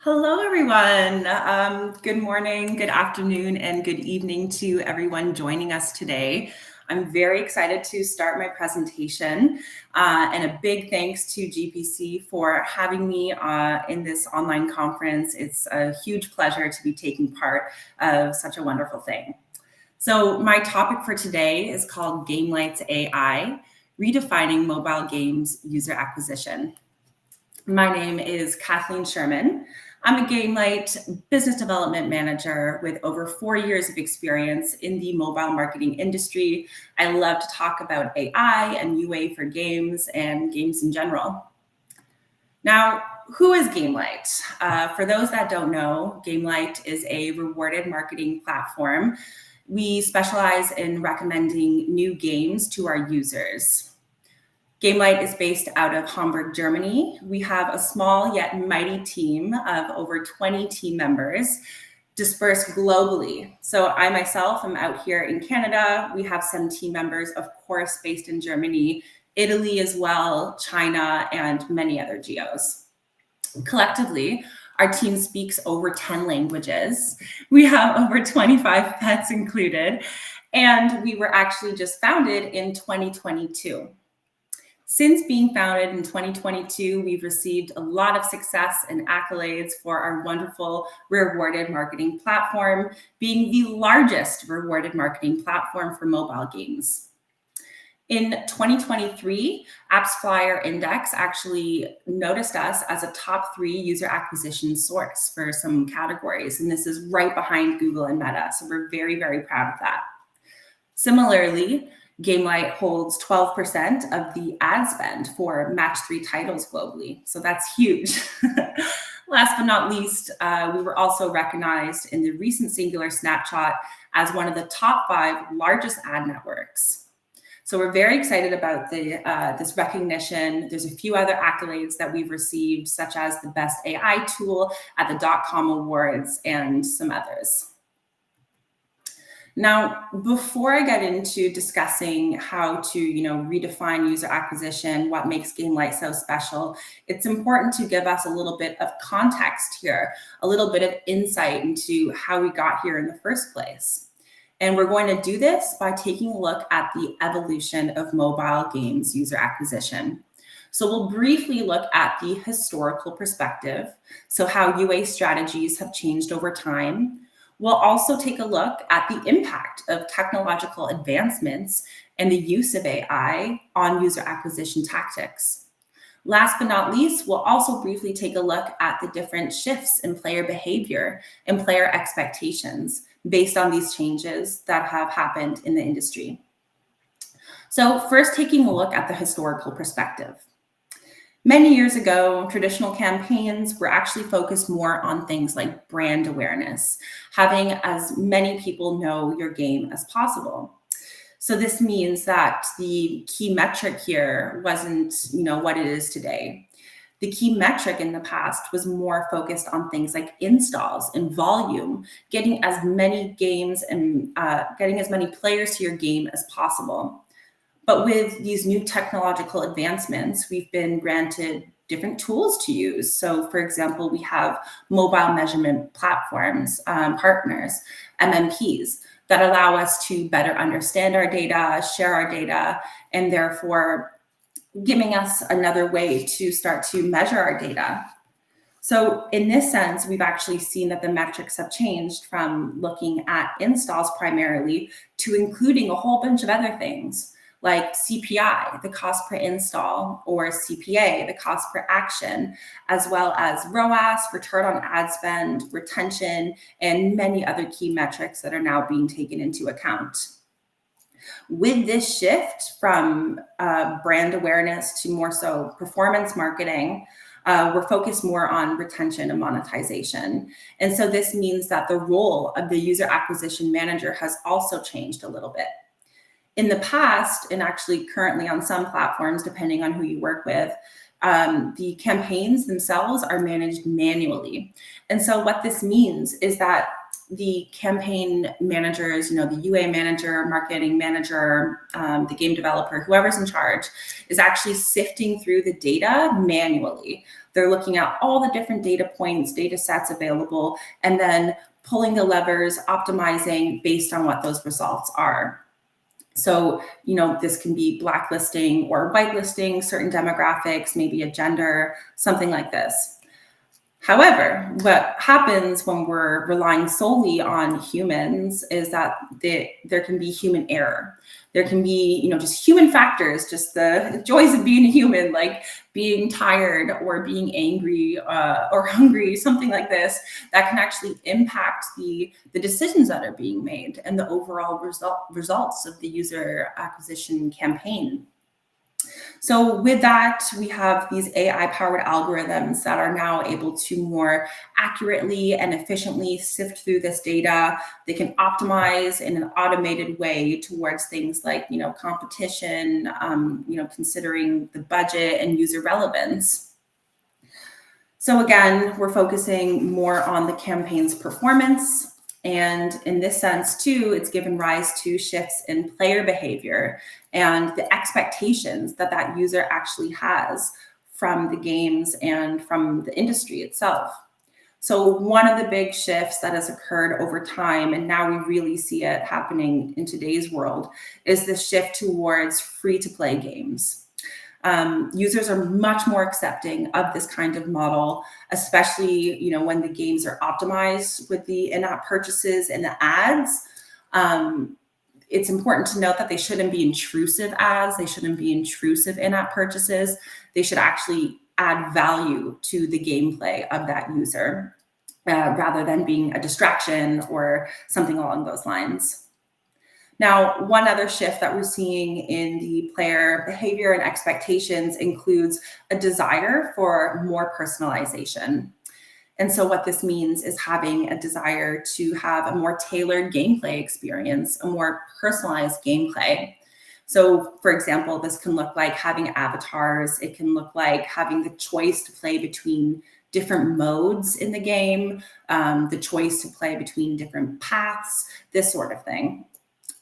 Hello, everyone. Good morning, good afternoon, and good evening to everyone joining us today. I'm very excited to start my presentation, and a big thanks to GPC for having me in this online conference. It's a huge pleasure to be taking part of such a wonderful thing. So my topic for today is called Gamelight's AI, Redefining Mobile Games User Acquisition. My name is Kathleen Sherman. I'm a Gamelight business development manager with over 4 years of experience in the mobile marketing industry. I love to talk about AI and UA for games and games in general. Now, who is Gamelight? For those that don't know, Gamelight is a rewarded marketing platform. We specialize in recommending new games to our users. Gamelight is based out of Hamburg, Germany. We have a small yet mighty team of over 20 team members dispersed globally. So I myself am out here in Canada. We have some team members, of course, based in Germany, Italy as well, China, and many other geos. Collectively, our team speaks over 10 languages. We have over 25 pets included, and we were actually just founded in 2022. Since being founded in 2022, we've received a lot of success and accolades for our wonderful rewarded marketing platform, being the largest rewarded marketing platform for mobile games. In 2023, AppsFlyer Index actually noticed us as a top 3 user acquisition source for some categories, and this is right behind Google and Meta, so we're very, very proud of that. Similarly, Gamelight holds 12% of the ad spend for match 3 titles globally. So that's huge. Last but not least, we were also recognized in the recent Singular Snapshot as one of the top 5 largest ad networks. So we're very excited about this recognition. There's a few other accolades that we've received, such as the best AI tool at the .com Awards and some others. Now, before I get into discussing how to, redefine user acquisition, what makes Gamelight so special, it's important to give us a little bit of context here, a little bit of insight into how we got here in the first place. And we're going to do this by taking a look at the evolution of mobile games user acquisition. So we'll briefly look at the historical perspective, so how UA strategies have changed over time. We'll also take a look at the impact of technological advancements and the use of AI on user acquisition tactics. Last but not least, we'll also briefly take a look at the different shifts in player behavior and player expectations based on these changes that have happened in the industry. So first, taking a look at the historical perspective. Many years ago, traditional campaigns were actually focused more on things like brand awareness, having as many people know your game as possible. So this means that the key metric here wasn't, what it is today. The key metric in the past was more focused on things like installs and volume, getting as many games and getting as many players to your game as possible. But with these new technological advancements, we've been granted different tools to use. So for example, we have mobile measurement platforms, partners, MMPs, that allow us to better understand our data, share our data, and therefore giving us another way to start to measure our data. So in this sense, we've actually seen that the metrics have changed from looking at installs primarily to including a whole bunch of other things, like CPI, the cost per install, or CPA, the cost per action, as well as ROAS, return on ad spend, retention, and many other key metrics that are now being taken into account. With this shift from brand awareness to more so performance marketing, we're focused more on retention and monetization. And so this means that the role of the user acquisition manager has also changed a little bit. In the past, and actually currently on some platforms, depending on who you work with, the campaigns themselves are managed manually. And so what this means is that the campaign managers, the UA manager, marketing manager, the game developer, whoever's in charge, is actually sifting through the data manually. They're looking at all the different data points, data sets available, and then pulling the levers, optimizing based on what those results are. So, this can be blacklisting or whitelisting certain demographics, maybe a gender, something like this. However, what happens when we're relying solely on humans is that there can be human error. There can be, just human factors, just the joys of being a human, like being tired or being angry or hungry, something like this, that can actually impact the decisions that are being made and the overall results of the user acquisition campaign. So with that, we have these AI-powered algorithms that are now able to more accurately and efficiently sift through this data. They can optimize in an automated way towards things like, competition, considering the budget and user relevance. So again, we're focusing more on the campaign's performance. And in this sense, too, it's given rise to shifts in player behavior and the expectations that user actually has from the games and from the industry itself. So one of the big shifts that has occurred over time, and now we really see it happening in today's world, is the shift towards free-to-play games. Users are much more accepting of this kind of model, especially when the games are optimized with the in-app purchases and the ads. It's important to note that they shouldn't be intrusive ads. They shouldn't be intrusive in-app purchases. They should actually add value to the gameplay of that user rather than being a distraction or something along those lines. Now, one other shift that we're seeing in the player behavior and expectations includes a desire for more personalization. And so what this means is having a desire to have a more tailored gameplay experience, a more personalized gameplay. So for example, this can look like having avatars. It can look like having the choice to play between different modes in the game, the choice to play between different paths, this sort of thing.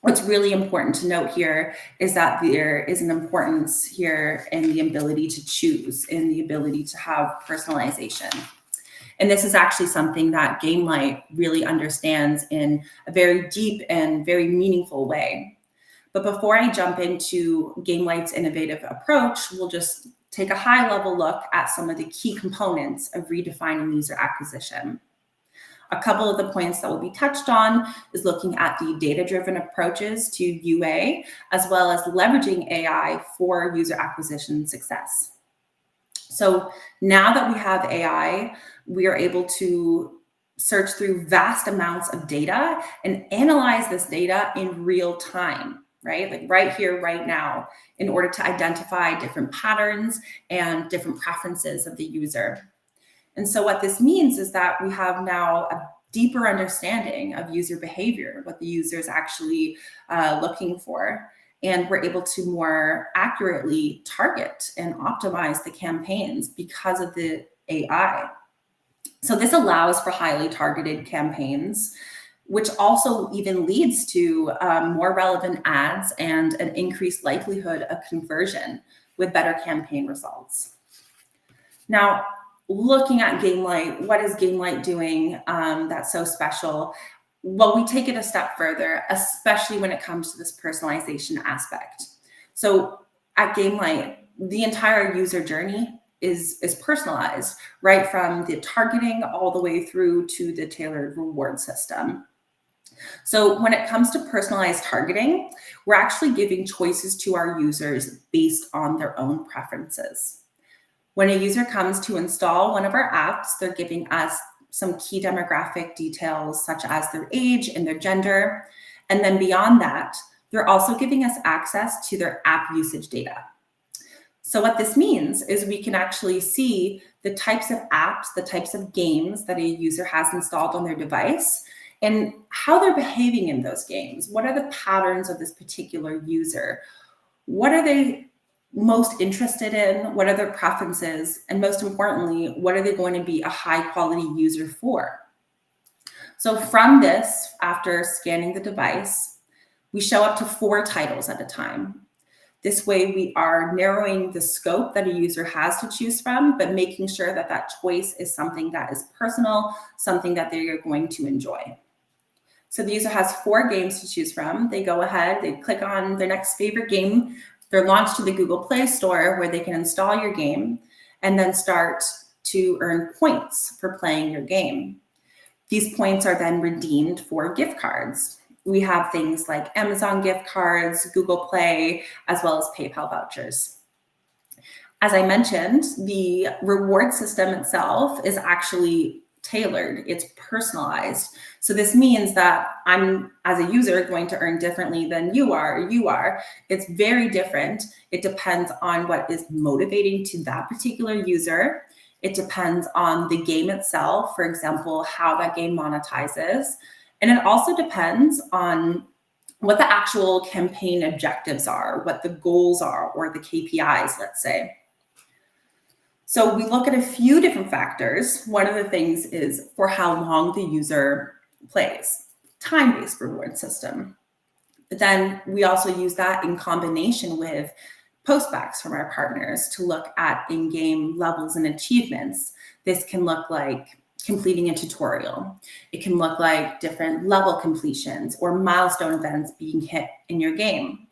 What's really important to note here is that there is an importance here in the ability to choose, in the ability to have personalization. And this is actually something that Gamelight really understands in a very deep and very meaningful way. But before I jump into Gamelight's innovative approach, we'll just take a high-level look at some of the key components of redefining user acquisition. A couple of the points that will be touched on is looking at the data-driven approaches to UA, as well as leveraging AI for user acquisition success. So now that we have AI, we are able to search through vast amounts of data and analyze this data in real time, right? Like right here, right now, in order to identify different patterns and different preferences of the user. And so what this means is that we have now a deeper understanding of user behavior, what the user is actually looking for. And we're able to more accurately target and optimize the campaigns because of the AI. So this allows for highly targeted campaigns, which also even leads to more relevant ads and an increased likelihood of conversion with better campaign results. Now, looking at Gamelight, what is Gamelight doing that's so special? Well, we take it a step further, especially when it comes to this personalization aspect. So at Gamelight, the entire user journey is personalized, right from the targeting all the way through to the tailored reward system. So when it comes to personalized targeting, we're actually giving choices to our users based on their own preferences. When a user comes to install one of our apps, they're giving us some key demographic details such as their age and their gender. And then beyond that, they're also giving us access to their app usage data. So what this means is we can actually see the types of apps, the types of games that a user has installed on their device and how they're behaving in those games. What are the patterns of this particular user? What are they most interested in? What are their preferences? And most importantly, what are they going to be a high quality user for? So from this, after scanning the device, we show up to 4 titles at a time. This way we are narrowing the scope that a user has to choose from, but making sure that that choice is something that is personal, something that they are going to enjoy. So the user has 4 games to choose from. They go ahead, they click on their next favorite game. They're launched to the Google Play Store where they can install your game and then start to earn points for playing your game. These points are then redeemed for gift cards. We have things like Amazon gift cards, Google Play, as well as PayPal vouchers. As I mentioned, the reward system itself is actually tailored, it's personalized. So this means that I'm, as a user, going to earn differently than you are. It's very different. It depends on what is motivating to that particular user. It depends on the game itself, for example, how that game monetizes. And it also depends on what the actual campaign objectives are, what the goals are, or the KPIs, let's say. So we look at a few different factors. One of the things is for how long the user plays, time-based reward system. But then we also use that in combination with postbacks from our partners to look at in-game levels and achievements. This can look like completing a tutorial. It can look like different level completions or milestone events being hit in your game.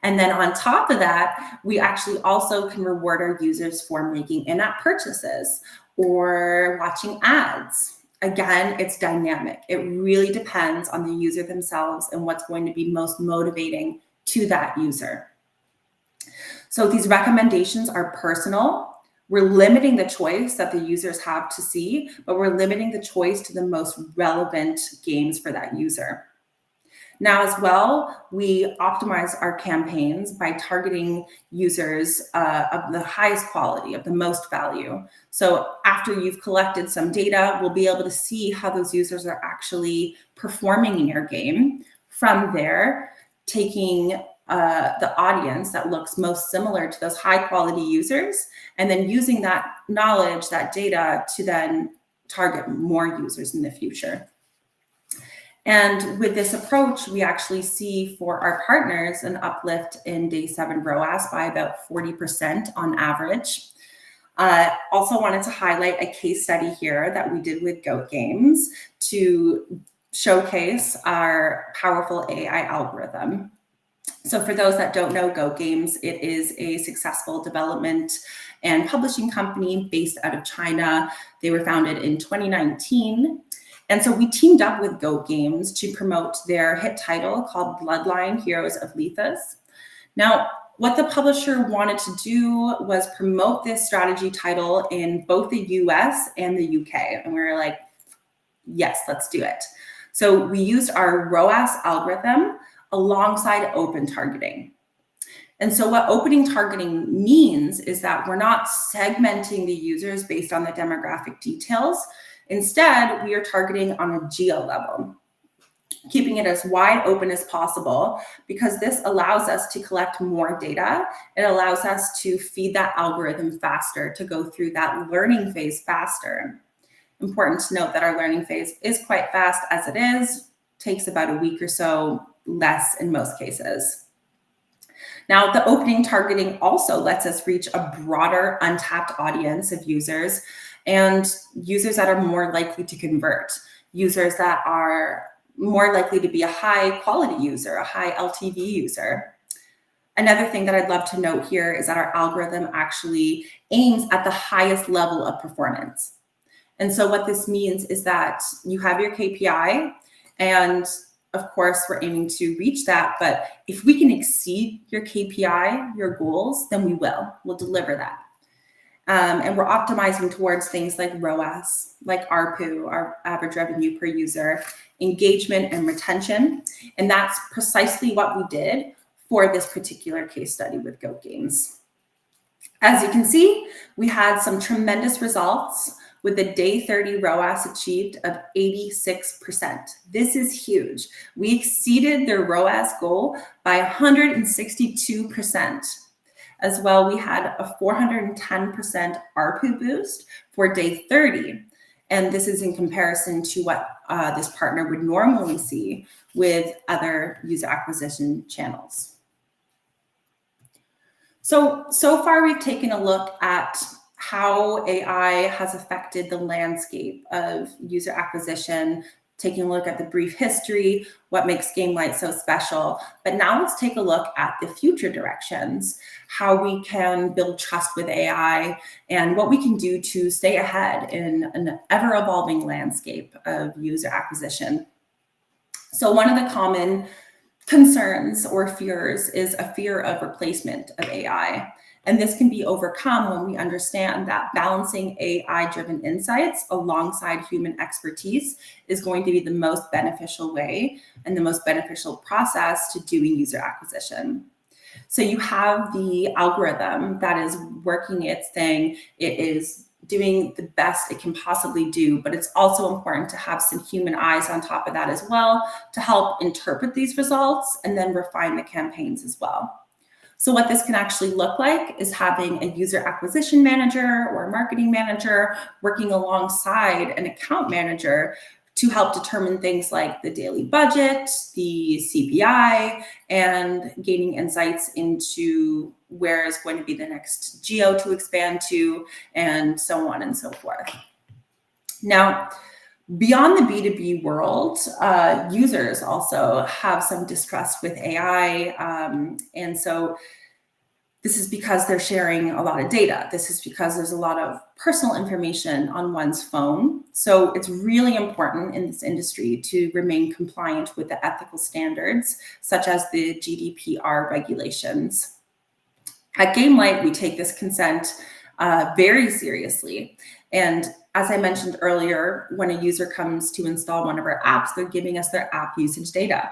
And then on top of that, we actually also can reward our users for making in-app purchases or watching ads. Again, it's dynamic. It really depends on the user themselves and what's going to be most motivating to that user. So these recommendations are personal. We're limiting the choice that the users have to see, but we're limiting the choice to the most relevant games for that user. Now, as well, we optimize our campaigns by targeting users of the highest quality, of the most value. So after you've collected some data, we'll be able to see how those users are actually performing in your game. From there, taking the audience that looks most similar to those high quality users, and then using that knowledge, that data, to then target more users in the future. And with this approach, we actually see for our partners an uplift in day 7 ROAS by about 40% on average. Also wanted to highlight a case study here that we did with Goat Games to showcase our powerful AI algorithm. So for those that don't know Goat Games, it is a successful development and publishing company based out of China. They were founded in 2019. And so we teamed up with Goat Games to promote their hit title called Bloodline: Heroes of Lethas. Now, what the publisher wanted to do was promote this strategy title in both the US and the UK. And we were like, yes, let's do it. So we used our ROAS algorithm alongside open targeting. And so what opening targeting means is that we're not segmenting the users based on the demographic details. Instead, we are targeting on a geo level, keeping it as wide open as possible, because this allows us to collect more data. It allows us to feed that algorithm faster, to go through that learning phase faster. Important to note that our learning phase is quite fast as it is, takes about a week or so, less in most cases. Now, the opening targeting also lets us reach a broader untapped audience of users, and users that are more likely to convert, users that are more likely to be a high quality user, a high LTV user. Another thing that I'd love to note here is that our algorithm actually aims at the highest level of performance. And so what this means is that you have your KPI, and of course, we're aiming to reach that. But if we can exceed your KPI, your goals, then we will. We'll deliver that. And we're optimizing towards things like ROAS, like ARPU, our average revenue per user, engagement and retention. And that's precisely what we did for this particular case study with Goat Games. As you can see, we had some tremendous results with a day 30 ROAS achieved of 86%. This is huge. We exceeded their ROAS goal by 162%. As well, we had a 410% ARPU boost for day 30. And this is in comparison to what this partner would normally see with other user acquisition channels. So far we've taken a look at how AI has affected the landscape of user acquisition, taking a look at the brief history, what makes Gamelight so special. But now let's take a look at the future directions, how we can build trust with AI, and what we can do to stay ahead in an ever-evolving landscape of user acquisition. So one of the common concerns or fears is a fear of replacement of AI. And this can be overcome when we understand that balancing AI-driven insights alongside human expertise is going to be the most beneficial way and the most beneficial process to doing user acquisition. So you have the algorithm that is working its thing. It is doing the best it can possibly do, but it's also important to have some human eyes on top of that as well to help interpret these results and then refine the campaigns as well. So what this can actually look like is having a user acquisition manager or a marketing manager working alongside an account manager to help determine things like the daily budget, the CPI, and gaining insights into where is going to be the next geo to expand to, and so on and so forth. Now, beyond the B2B world, users also have some distrust with AI. And so this is because they're sharing a lot of data. This is because there's a lot of personal information on one's phone. So it's really important in this industry to remain compliant with the ethical standards, such as the GDPR regulations. At Gamelight, we take this consent very seriously. And as I mentioned earlier, when a user comes to install one of our apps, they're giving us their app usage data.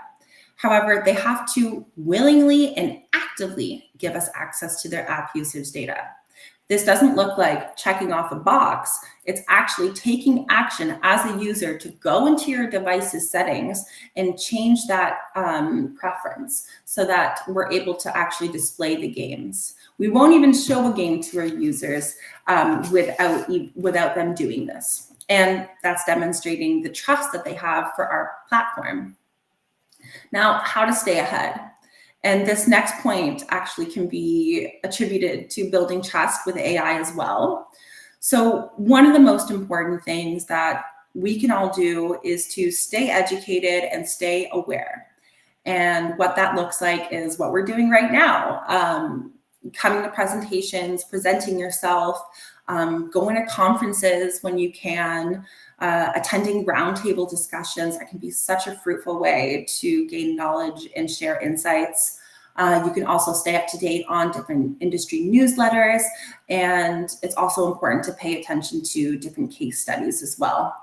However, they have to willingly and actively give us access to their app usage data. This doesn't look like checking off a box. It's actually taking action as a user to go into your device's settings and change that preference so that we're able to actually display the games. We won't even show a game to our users without them doing this. And that's demonstrating the trust that they have for our platform. Now, how to stay ahead. And this next point actually can be attributed to building trust with AI as well. So one of the most important things that we can all do is to stay educated and stay aware. And what that looks like is what we're doing right now. Coming to presentations, presenting yourself, going to conferences when you can, attending roundtable discussions. That can be such a fruitful way to gain knowledge and share insights. You can also stay up to date on different industry newsletters, and it's also important to pay attention to different case studies as well.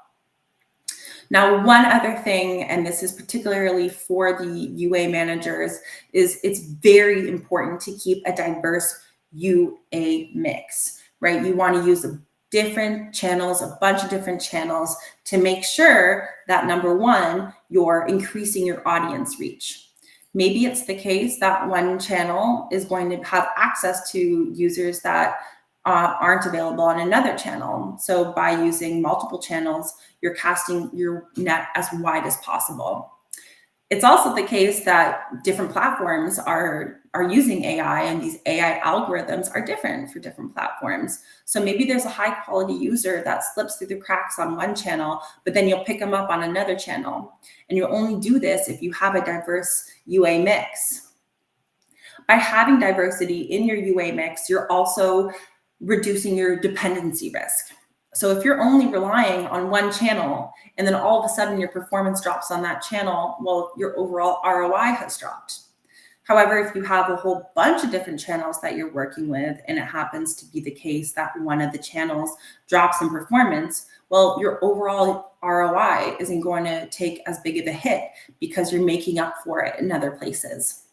Now, one other thing, and this is particularly for the UA managers, is it's very important to keep a diverse UA mix, right? You want to use different channels, a bunch of different channels to make sure that number one, you're increasing your audience reach. Maybe it's the case that one channel is going to have access to users that aren't available on another channel. So by using multiple channels, you're casting your net as wide as possible. It's also the case that different platforms are using AI, and these AI algorithms are different for different platforms. So maybe there's a high quality user that slips through the cracks on one channel, but then you'll pick them up on another channel. And you'll only do this if you have a diverse UA mix. By having diversity in your UA mix, you're also reducing your dependency risk. So if you're only relying on one channel and then all of a sudden your performance drops on that channel, well, your overall ROI has dropped. However, if you have a whole bunch of different channels that you're working with, and it happens to be the case that one of the channels drops in performance, well, your overall ROI isn't going to take as big of a hit because you're making up for it in other places.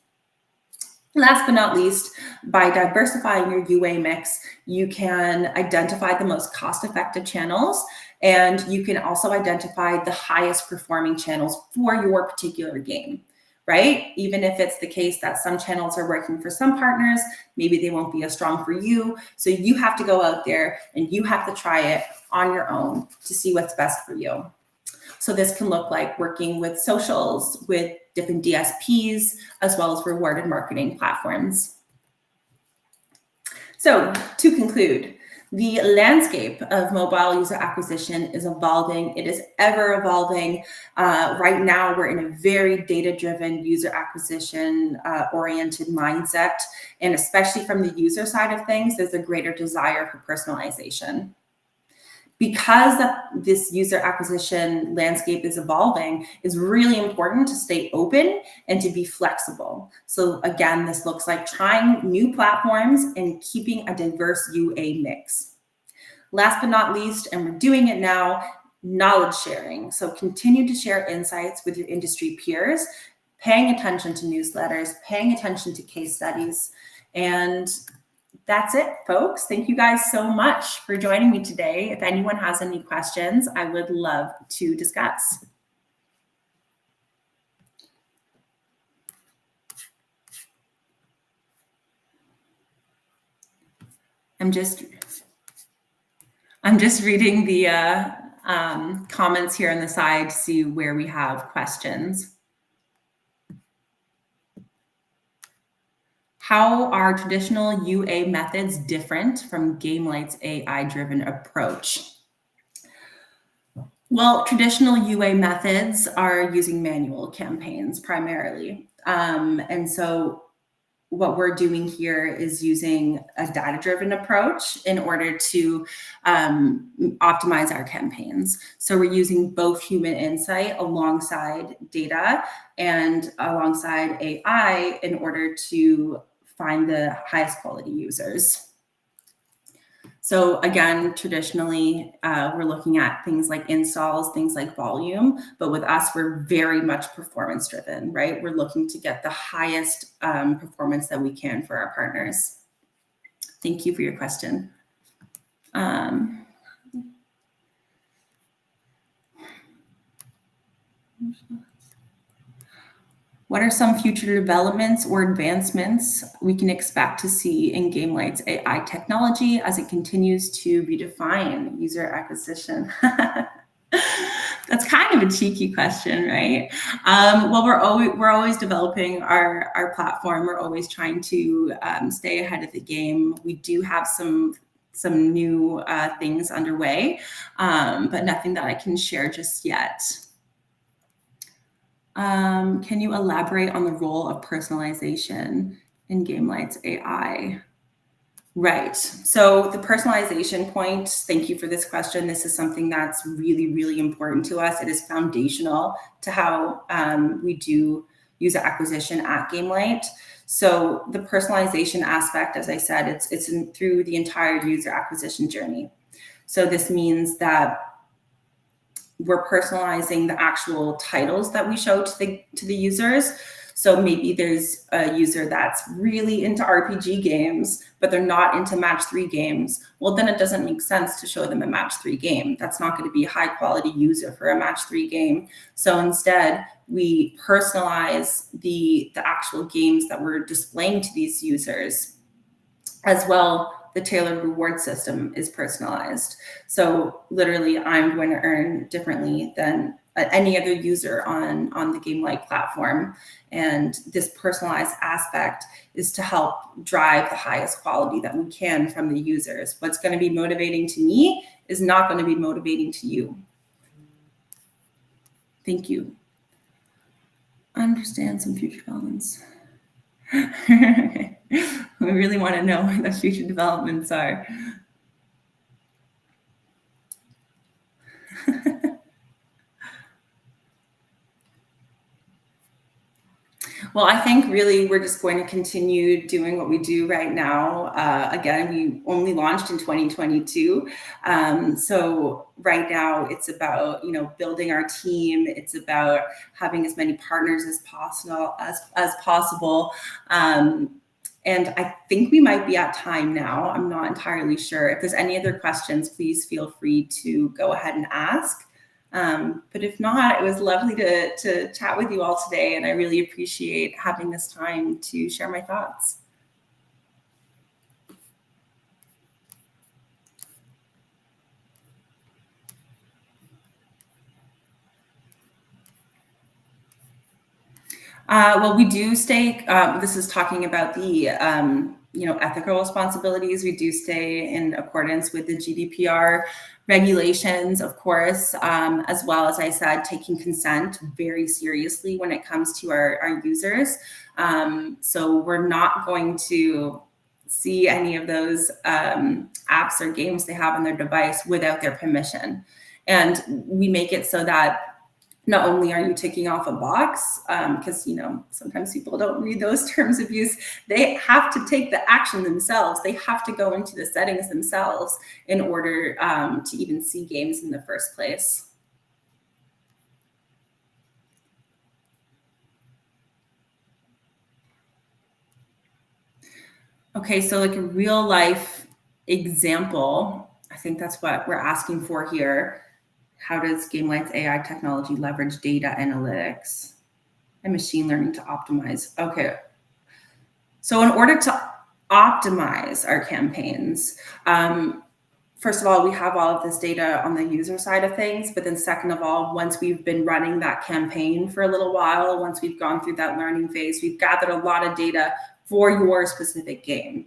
Last but not least, by diversifying your UA mix, you can identify the most cost-effective channels, and you can also identify the highest performing channels for your particular game, right? Even if it's the case that some channels are working for some partners, maybe they won't be as strong for you. So you have to go out there and you have to try it on your own to see what's best for you. So this can look like working with socials, with different DSPs, as well as rewarded marketing platforms. So to conclude, the landscape of mobile user acquisition is evolving. It is ever evolving. Right now, we're in a very data-driven user acquisition oriented mindset. And especially from the user side of things, there's a greater desire for personalization. Because this user acquisition landscape is evolving, it's really important to stay open and to be flexible. So again, this looks like trying new platforms and keeping a diverse UA mix. Last but not least, and we're doing it now, knowledge sharing. So continue to share insights with your industry peers, paying attention to newsletters, paying attention to case studies, and that's it, folks. Thank you guys so much for joining me today. If anyone has any questions, I would love to discuss. I'm just reading the comments here on the side to see where we have questions. How are traditional UA methods different from Gamelight's AI-driven approach? Well, traditional UA methods are using manual campaigns primarily. And so what we're doing here is using a data-driven approach in order to optimize our campaigns. So we're using both human insight alongside data and alongside AI in order to find the highest quality users. So again, traditionally, we're looking at things like installs, things like volume, but with us, we're very much performance driven, right? We're looking to get the highest performance that we can for our partners. Thank you for your question. What are some future developments or advancements we can expect to see in Gamelight's AI technology as it continues to redefine user acquisition? That's kind of a cheeky question, right? Well, we're always developing our platform. We're always trying to stay ahead of the game. We do have some new things underway, but nothing that I can share just yet. Can you elaborate on the role of personalization in Gamelight's AI? Right. So the personalization point, thank you for this question. This is something that's really, really important to us. It is foundational to how we do user acquisition at Gamelight. So the personalization aspect, as I said, it's through the entire user acquisition journey. So this means that we're personalizing the actual titles that we show to the users. So maybe there's a user that's really into RPG games, but they're not into match 3 games. Well, then it doesn't make sense to show them a match 3 game. That's not going to be a high quality user for a match 3 game. So instead, we personalize the actual games that we're displaying to these users. As well, the tailored reward system is personalized. So literally, I'm going to earn differently than any other user on the Gamelight platform. And this personalized aspect is to help drive the highest quality that we can from the users. What's going to be motivating to me is not going to be motivating to you. Thank you. I understand some future developments. We really want to know what the future developments are. Well, I think really we're just going to continue doing what we do right now. Again, we only launched in 2022. So right now it's about, building our team. It's about having as many partners as possible. And I think we might be at time now. I'm not entirely sure. If there's any other questions, please feel free to go ahead and ask. But if not, it was lovely to chat with you all today, and I really appreciate having this time to share my thoughts. Well, we do stay, this is talking about the ethical responsibilities. We do stay in accordance with the GDPR regulations, of course, as well as I said, taking consent very seriously when it comes to our users. So we're not going to see any of those apps or games they have on their device without their permission. And we make it so that not only are you ticking off a box, because sometimes people don't read those terms of use, they have to take the action themselves. They have to go into the settings themselves in order to even see games in the first place. Okay, so like a real life example, I think that's what we're asking for here. How does Gamelight's AI technology leverage data analytics and machine learning to optimize? Okay. So in order to optimize our campaigns, first of all, we have all of this data on the user side of things, but then second of all, once we've been running that campaign for a little while, once we've gone through that learning phase, we've gathered a lot of data for your specific game.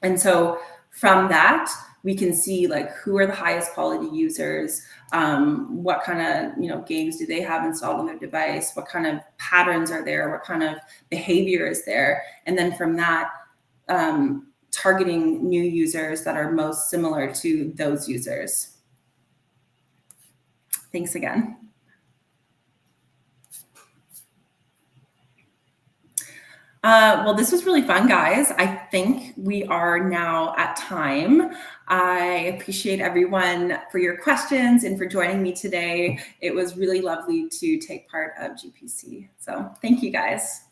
And so from that, we can see like who are the highest quality users, what kind of games do they have installed on their device, what kind of patterns are there, what kind of behavior is there, and then from that, targeting new users that are most similar to those users. Thanks again. Well, this was really fun, guys. I think we are now at time. I appreciate everyone for your questions and for joining me today. It was really lovely to take part of GPC. So thank you, guys.